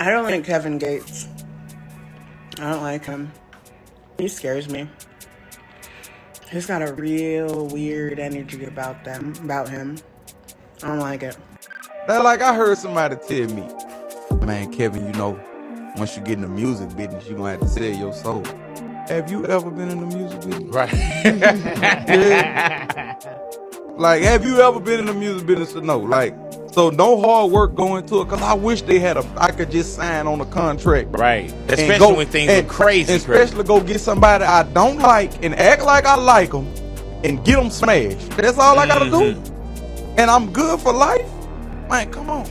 I don't like Kevin Gates. I don't like him. He scares me. He's got a real weird energy about him. I don't like it. That's like I heard somebody tell me, man, Kevin, you know, once you get in the music business, you're gonna have to sell your soul. Have you ever been in the music business? Right. Yeah. Like, have you ever been in the music business to know? Like, so no hard work going to it, because I wish they had I could just sign on a contract. Right. Especially when things are crazy. Especially go get somebody I don't like and act like I like them and get them smashed. That's all I gotta do. And I'm good for life. Man, come on.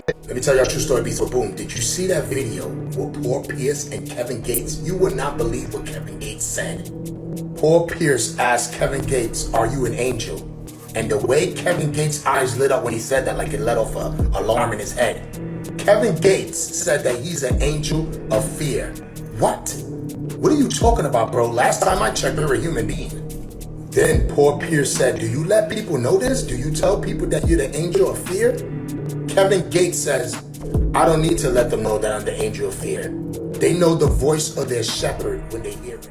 Let me tell y'all a true story, Beats for Boom. Did you see that video with Paul Pierce and Kevin Gates? You would not believe what Kevin Gates said. Paul Pierce asked Kevin Gates, "Are you an angel?" And the way Kevin Gates' eyes lit up when he said that, like it let off an alarm in his head. Kevin Gates said that he's an angel of fear. What? What are you talking about, bro? Last time I checked, you're a human being. Then Paul Pierce said, "Do you let people know this? Do you tell people that you're the angel of fear?" Kevin Gates says, "I don't need to let them know that I'm the angel of fear. They know the voice of their shepherd when they hear it."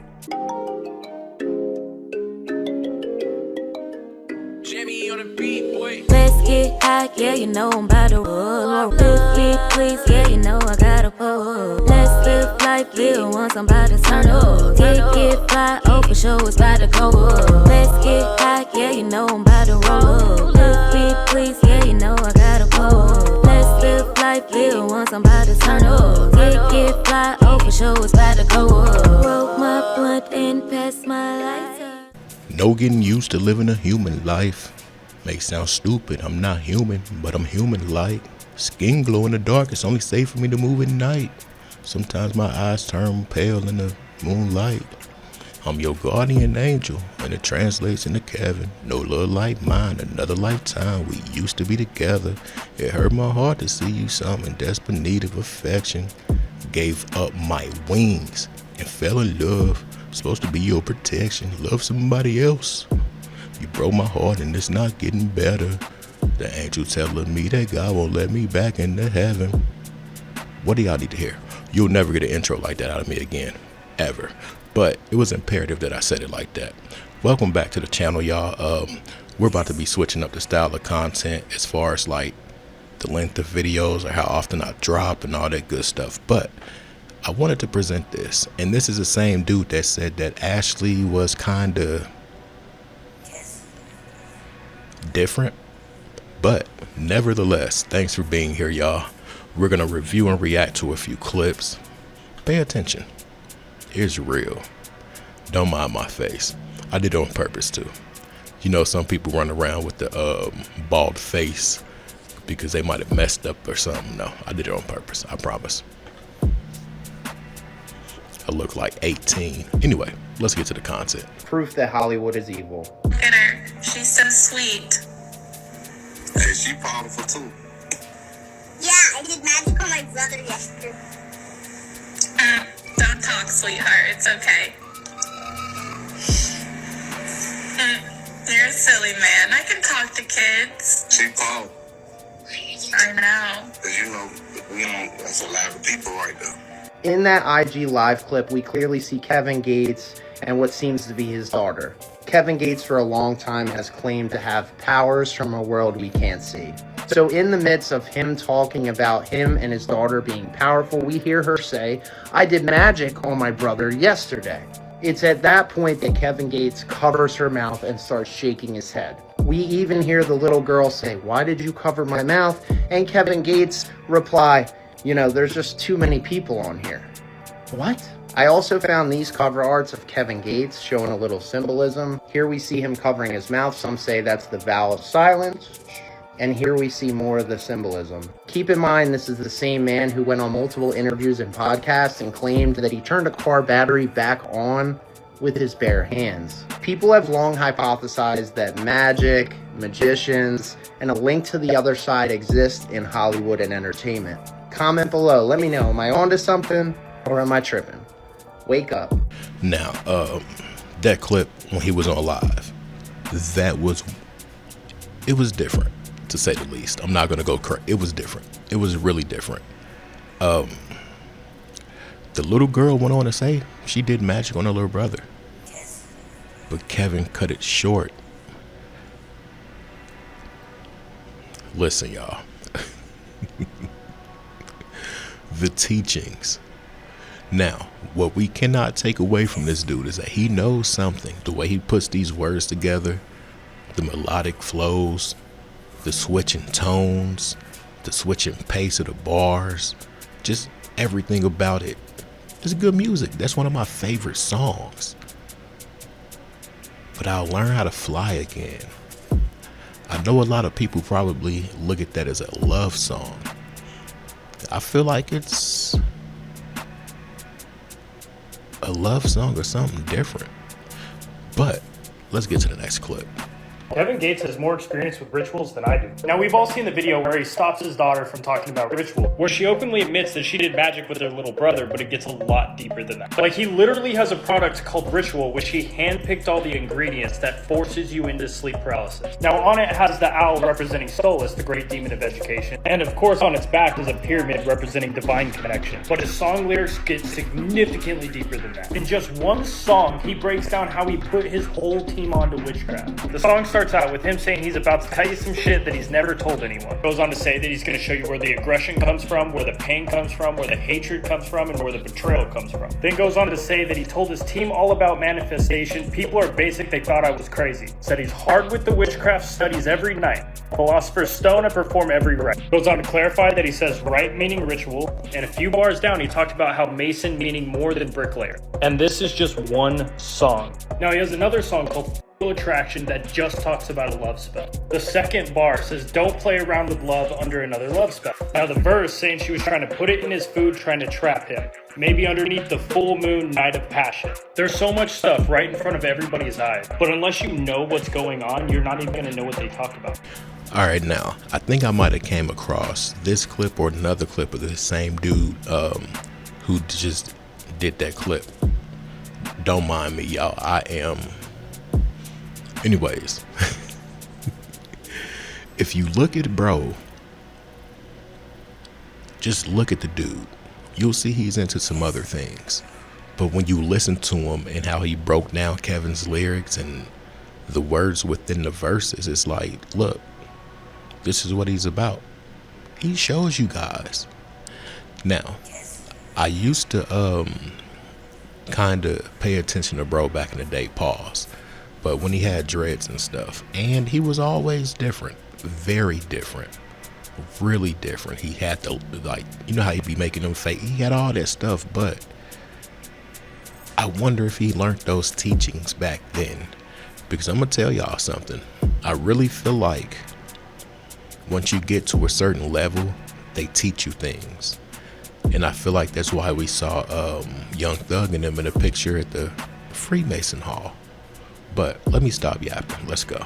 Jimmy on the beat, boy. Let's get high, yeah, you know I'm about to roll. Let's get please, yeah, you know I gotta pull. Let's live life, live once, I'm about to turn up. Get fly, oh for sure, it's about to go up. Let's get high, yeah, you know I'm about to roll. Let's get please, yeah, you know I gotta pull. Let's live life, live once, I'm about to turn up. Get fly, oh for sure, it's about to go up. Roll my blunt and pass my lighter. No getting used to living a human life. May sound stupid, I'm not human, but I'm human-like. Skin glow in the dark, it's only safe for me to move at night. Sometimes my eyes turn pale in the moonlight. I'm your guardian angel, and it translates into Kevin. No love like mine, another lifetime, we used to be together. It hurt my heart to see you some in desperate need of affection. Gave up my wings and fell in love. Supposed to be your protection, love somebody else. You broke my heart and it's not getting better. The angel telling me that God won't let me back into heaven. What do y'all need to hear? You'll never get an intro like that out of me again, ever. But it was imperative that I said it like that. Welcome back to the channel, y'all. We're about to be switching up the style of content as far as like the length of videos or how often I drop and all that good stuff. But I wanted to present this, and this is the same dude that said that Ashley was kind of different, but nevertheless, thanks for being here, y'all. We're gonna review and react to a few clips. Pay attention. Here's real. Don't mind my face. I did it on purpose too. You know, some people run around with the bald face because they might have messed up or something. No, I did it on purpose, I promise. I look like 18. Anyway, let's get to the content. Proof that Hollywood is evil. Look at her. She's so sweet. Hey, she powerful too. Yeah, I did magic on my brother yesterday. Don't talk, sweetheart. It's okay. You're a silly man. I can talk to kids. She powerful. I know. Cause you know, that's a lot of people right there. In that IG live clip, we clearly see Kevin Gates and what seems to be his daughter. Kevin Gates for a long time has claimed to have powers from a world we can't see. So in the midst of him talking about him and his daughter being powerful, we hear her say, "I did magic on my brother yesterday." It's at that point that Kevin Gates covers her mouth and starts shaking his head. We even hear the little girl say, "Why did you cover my mouth?" And Kevin Gates reply, "You know, there's just too many people on here." What? I also found these cover arts of Kevin Gates showing a little symbolism. Here we see him covering his mouth. Some say that's the vow of silence. And here we see more of the symbolism. Keep in mind, this is the same man who went on multiple interviews and podcasts and claimed that he turned a car battery back on with his bare hands. People have long hypothesized that magic, magicians, and a link to the other side exist in Hollywood and entertainment. Comment below. Let me know. Am I onto something or am I tripping? Wake up. Now, that clip when he was on live, it was different, to say the least. I'm not gonna go crazy. It was different. It was really different. The little girl went on to say she did magic on her little brother. But Kevin cut it short. Listen, y'all. The teachings. Now, what we cannot take away from this dude is that he knows something. The way he puts these words together, the melodic flows, the switching tones, the switching pace of the bars, just everything about it. It's good music. That's one of my favorite songs. But I'll learn how to fly again. I know a lot of people probably look at that as a love song. I feel like it's a love song or something different. But let's get to the next clip. Kevin Gates has more experience with rituals than I do. Now, we've all seen the video where he stops his daughter from talking about ritual, where she openly admits that she did magic with her little brother, but it gets a lot deeper than that. Like, he literally has a product called Ritual, which he handpicked all the ingredients that forces you into sleep paralysis. Now, on it has the owl representing Stolas, the great demon of education, and of course on its back is a pyramid representing divine connection. But his song lyrics get significantly deeper than that. In just one song, he breaks down how he put his whole team onto witchcraft. The song starts out with him saying he's about to tell you some shit that he's never told anyone. Goes on to say that he's going to show you where the aggression comes from, where the pain comes from, where the hatred comes from, and where the betrayal comes from. Then goes on to say that he told his team all about manifestation. People are basic, they thought I was crazy. Said he's hard with the witchcraft, studies every night. Philosopher's stone, I perform every rite. Goes on to clarify that he says rite meaning ritual, and a few bars down he talked about how mason meaning more than bricklayer. And this is just one song. Now he has another song called Attraction that just talks about a love spell. The second bar says don't play around with love under another love spell. Now the verse saying she was trying to put it in his food, trying to trap him, maybe underneath the full moon night of passion. There's so much stuff right in front of everybody's eyes, but unless you know what's going on, you're not even going to know what they talk about. All right, now I think I might have came across this clip or another clip of the same dude who just did that clip. Don't mind me, y'all. I am. Anyways, if you look at bro, just look at the dude. You'll see he's into some other things. But when you listen to him and how he broke down Kevin's lyrics and the words within the verses, it's like, look, this is what he's about. He shows you guys. Now, I used to kind of pay attention to bro back in the day, pause. But when he had dreads and stuff, and he was always different, very different, really different. He had the, like, you know how he'd be making them fake, he had all that stuff, but I wonder if he learned those teachings back then, because I'm gonna tell y'all something. I really feel like once you get to a certain level, they teach you things. And I feel like that's why we saw Young Thug and them in a picture at the Freemason Hall. But let me stop yapping. Let's go.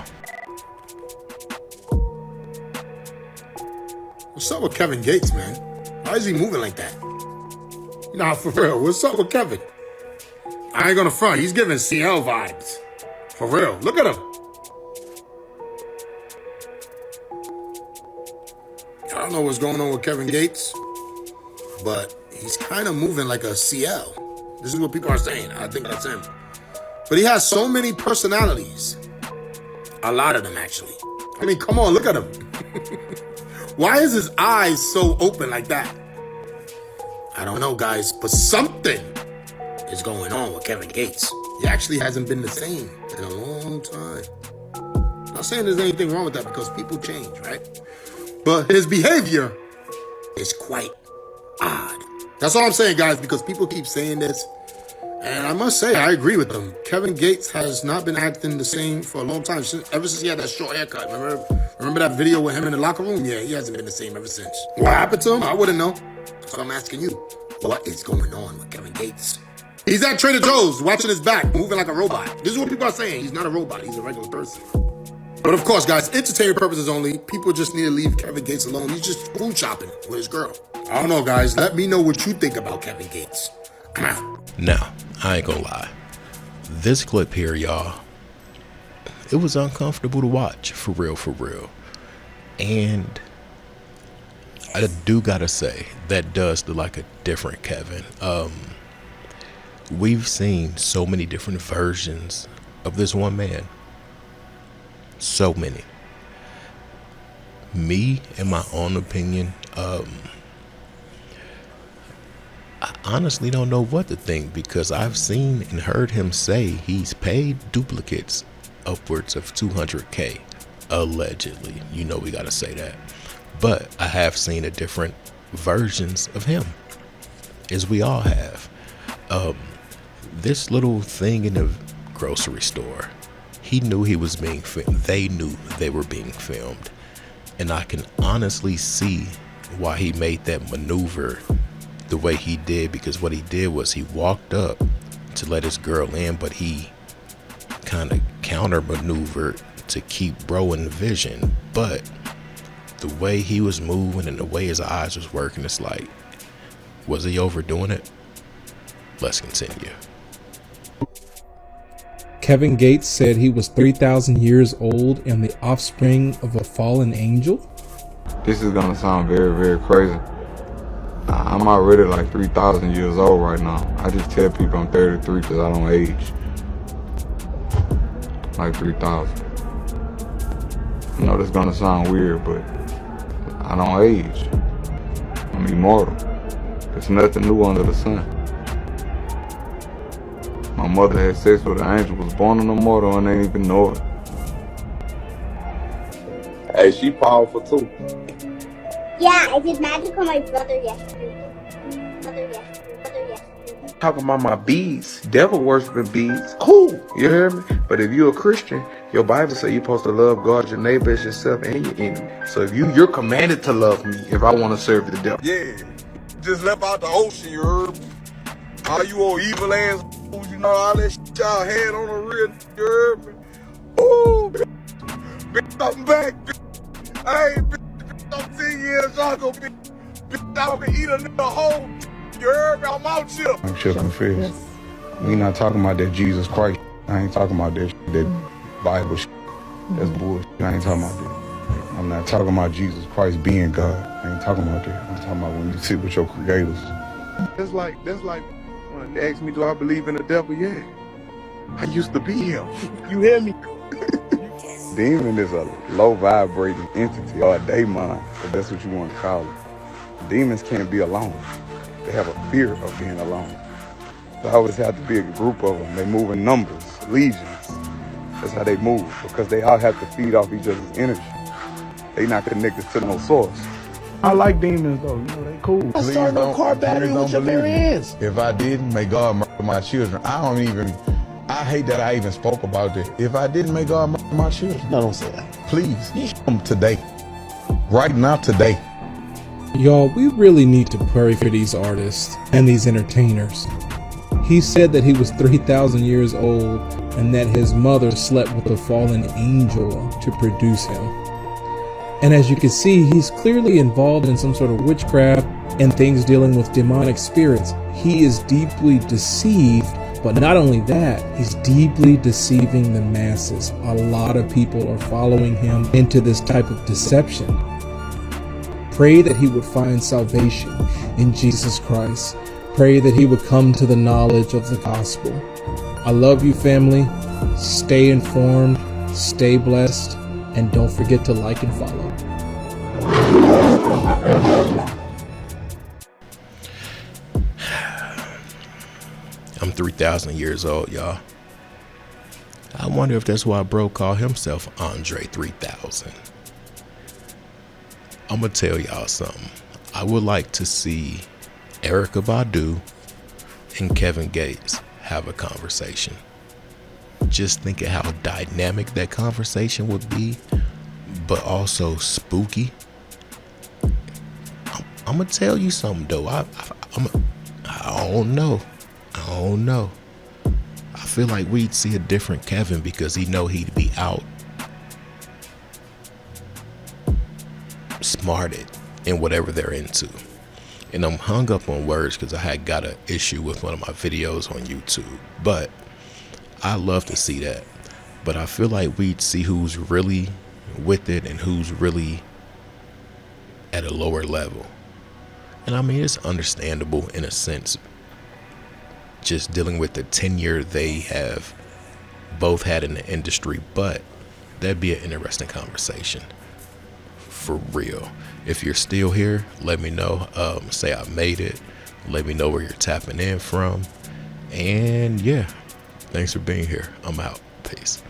What's up with Kevin Gates, man? Why is he moving like that? Nah, for real. What's up with Kevin? I ain't gonna front. He's giving CL vibes. For real. Look at him. I don't know what's going on with Kevin Gates, but he's kind of moving like a CL. This is what people are saying. I think that's him. But he has so many personalities. A lot of them, actually. I mean, come on, look at him. Why is his eyes so open like that? I don't know, guys, but something is going on with Kevin Gates. He actually hasn't been the same in a long time. I'm not saying there's anything wrong with that because people change, right? But his behavior is quite odd. That's all I'm saying, guys, because people keep saying this. And I must say, I agree with them. Kevin Gates has not been acting the same for a long time, ever since he had that short haircut. Remember that video with him in the locker room? Yeah, he hasn't been the same ever since. What happened to him? I wouldn't know. So I'm asking you, what is going on with Kevin Gates? He's at Trader Joe's, watching his back, moving like a robot. This is what people are saying. He's not a robot. He's a regular person. But of course, guys, entertainment purposes only. People just need to leave Kevin Gates alone. He's just food shopping with his girl. I don't know, guys. Let me know what you think about Kevin Gates. I'm out. Now, I ain't gonna lie. This clip here, y'all, it was uncomfortable to watch, for real, for real. And I do gotta say that does look like a different Kevin. We've seen so many different versions of this one man. So many. Me, in my own opinion, I honestly don't know what to think, because I've seen and heard him say he's paid duplicates upwards of 200K, allegedly. You know we gotta say that. But I have seen a different versions of him, as we all have. This little thing in the grocery store, he knew he was being filmed. They knew they were being filmed. And I can honestly see why he made that maneuver the way he did, because what he did was he walked up to let his girl in, but he kind of counter maneuvered to keep bro in vision. But the way he was moving and the way his eyes was working, it's like, was he overdoing it? Let's continue. Kevin Gates said he was 3,000 years old and the offspring of a fallen angel. This is gonna sound very, very crazy. I'm already like 3,000 years old right now. I just tell people I'm 33 because I don't age. Like 3,000. I know this is gonna sound weird, but I don't age. I'm immortal. There's nothing new under the sun. My mother had sex with an angel, was born an immortal, and they didn't even know it. Hey, she powerful too. Yeah, I did magic on my brother yesterday. Talking about my beads, devil worshiping beads, cool, you hear me? But if you're a Christian, your Bible says you're supposed to love God, your neighbor as yourself, and your enemy. So if you're commanded to love me if I want to serve the devil. Yeah, just left out the ocean, you heard me? All you old evil ass, you know, all that shit y'all had on the real, you heard me? Ooh, bitch, I'm back, bitch. Hey, bitch, I'm 10 years ago, bitch. Bitch, I can eat a nigga whole. You heard me? I'm out here. I'm sure confessed. We not talking about that Jesus Christ. I ain't talking about that shit, that Bible shit. That's bullshit. I ain't talking about that. I'm not talking about Jesus Christ being God. I ain't talking about that. I'm talking about when you sit with your creators. That's like when they ask me, do I believe in the devil? Yeah. I used to be him. You hear me? Demon is a low vibrating entity, or a daemon, if that's what you want to call it. Demons can't be alone. They have a fear of being alone. There always have to be a group of them. They move in numbers, legions. That's how they move, because they all have to feed off each other's energy. They not connected to no source. I like demons though, you know, they cool. I started no car battery with your bare hands. If I didn't, may God murder my children. I hate that I even spoke about that. If I didn't, may God murder my children. No, don't say that. Please, today. Right now, today. Y'all, we really need to pray for these artists and these entertainers. He said that he was 3,000 years old and that his mother slept with a fallen angel to produce him. And as you can see, he's clearly involved in some sort of witchcraft and things dealing with demonic spirits. He is deeply deceived, but not only that, he's deeply deceiving the masses. A lot of people are following him into this type of deception. Pray that he would find salvation in Jesus Christ. Pray that he would come to the knowledge of the gospel. I love you, family. Stay informed, stay blessed, and don't forget to like and follow. I'm 3,000 years old, y'all. I wonder if that's why bro called himself Andre 3000. I'm gonna tell y'all something. I would like to see Erykah Badu and Kevin Gates have a conversation. Just think of how dynamic that conversation would be, but also spooky. I'm gonna tell you something though. I don't know. I feel like we'd see a different Kevin, because he know he'd be out smarted in whatever they're into. And I'm hung up on words because I had got an issue with one of my videos on YouTube. But I love to see that. But I feel like we'd see who's really with it and who's really at a lower level. And I mean, it's understandable in a sense, just dealing with the tenure they have both had in the industry, but that'd be an interesting conversation for real. If you're still here, let me know. Say I made it. Let me know where you're tapping in from. And yeah, thanks for being here. I'm out. Peace.